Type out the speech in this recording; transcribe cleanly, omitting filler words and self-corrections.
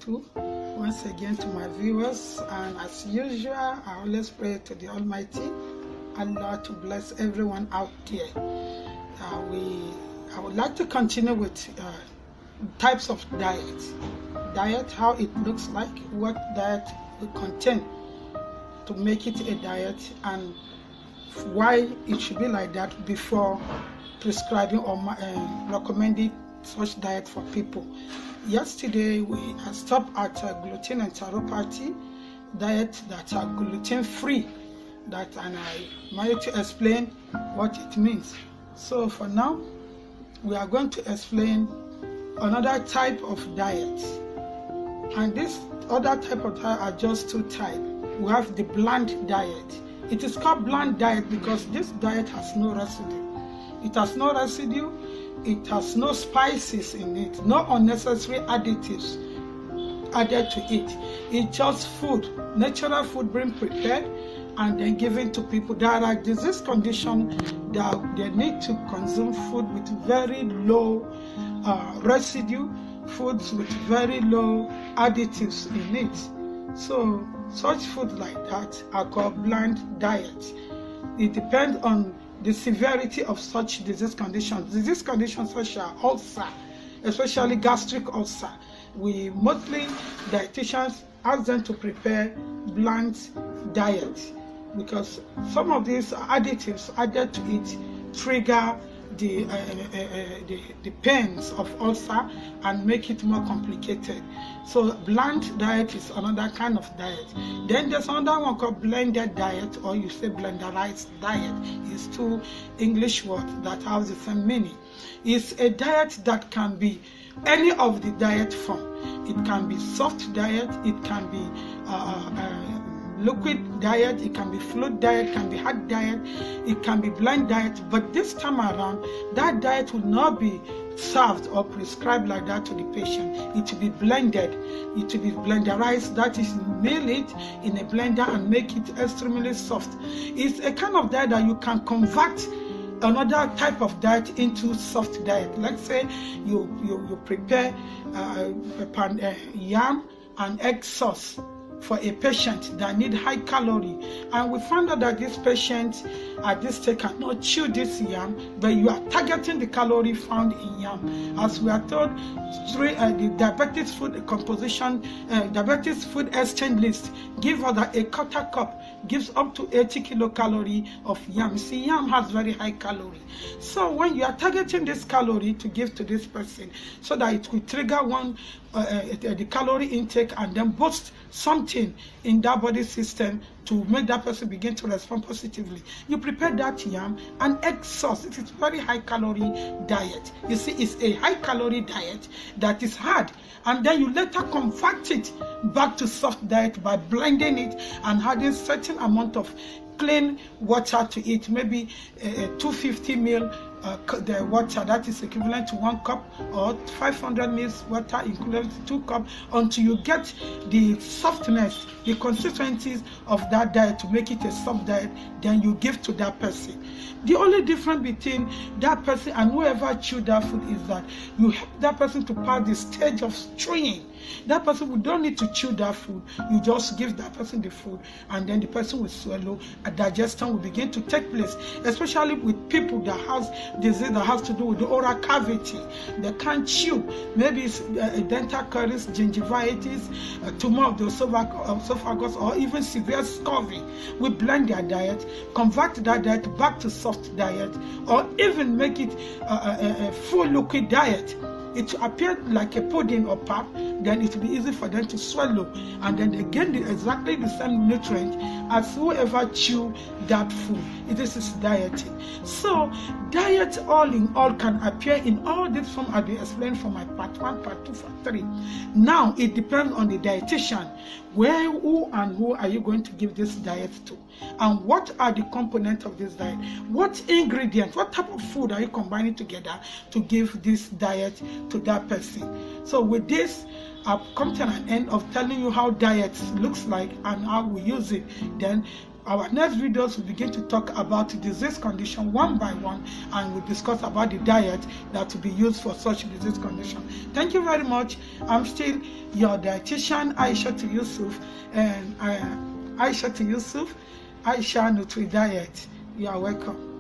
barakatuh once again to my viewers, and as usual I always pray to the Almighty Allah to bless everyone out there. I would like to continue with types of diet, how it looks like, what diet will contain to make it a diet, and why it should be like that before prescribing or recommending such diet for people. Yesterday we stopped at gluten enteropathy diet that are gluten free, and I managed to explain what it means. So for now we are going to explain another type of diet, and this other type of diet are just two types. We have the bland diet. It is called bland diet because this diet has no residue. It has no residue, it has no spices in it, no unnecessary additives added to it. It's just food, natural food being prepared and then given to people that are disease condition that they need to consume food with very low residue, foods with very low additives in it. So such food like that are called bland diet. It depends on the severity of such disease conditions. Disease conditions such as ulcer, especially gastric ulcer, we mostly dietitians ask them to prepare bland diet because some of these additives added to it trigger the pains of ulcer and make it more complicated. So bland diet is another kind of diet. Then there's another one called blended diet, or you say blenderized diet. It's two English words that have the same meaning. It's a diet that can be any of the diet form. It can be soft diet, it can be liquid diet, it can be fluid diet, it can be hard diet, it can be blend diet. But this time around, that diet will not be served or prescribed like that to the patient. It will be blended, it will be blenderized, that is, mill it in a blender and make it extremely soft. It's a kind of diet that you can convert another type of diet into soft diet. Let's say you prepare yam and egg sauce for a patient that need high calorie, and we found out that this patient at this stage cannot chew this yam, but you are targeting the calorie found in yam. As we are told, the diabetes food composition, diabetes food exchange list give us that a quarter cup gives up to 80 kilocalorie of yam. See, yam has very high calorie. So when you are targeting this calorie to give to this person, so that it will trigger the calorie intake and then boost something in that body system to make that person begin to respond positively, you prepare that yam and egg sauce. It is very high calorie diet. You see, it's a high calorie diet that is hard, and then you later convert it back to soft diet by blending it and adding certain amount of clean water to it, maybe 250 ml the water that is equivalent to 1 cup, or 500 ml water equivalent to 2 cups, until you get the softness, the consistencies of that diet to make it a soft diet. Then you give to that person. The only difference between that person and whoever chewed that food is that you help that person to pass the stage of chewing. That person will don't need to chew that food. You just give that person the food, and then the person will swallow. A digestion will begin to take place, especially with people that has disease that has to do with the oral cavity. They can't chew. Maybe it's dental caries, gingivitis, tumor of the esophagus, or even severe scurvy. We blend their diet, convert that diet back to soft diet, or even make it a full liquid diet. It will appear like a pudding or pap, then it will be easy for them to swallow, and then they gain exactly the same nutrient as whoever chew that food. This is dieting. So diet all in all can appear in all these forms I've been explained for my part 1, part 2, part 3. Now it depends on the dietitian. Who are you going to give this diet to? And what are the components of this diet? What ingredients, what type of food are you combining together to give this diet to that person? So with this, I've come to an end of telling you how diet looks like and how we use it. Then our next videos will begin to talk about disease condition one by one, and we'll discuss about the diet that will be used for such disease condition. Thank you very much. I'm still your dietitian, Aishatu Yusuf, and Aisha Nutri Diet. You are welcome.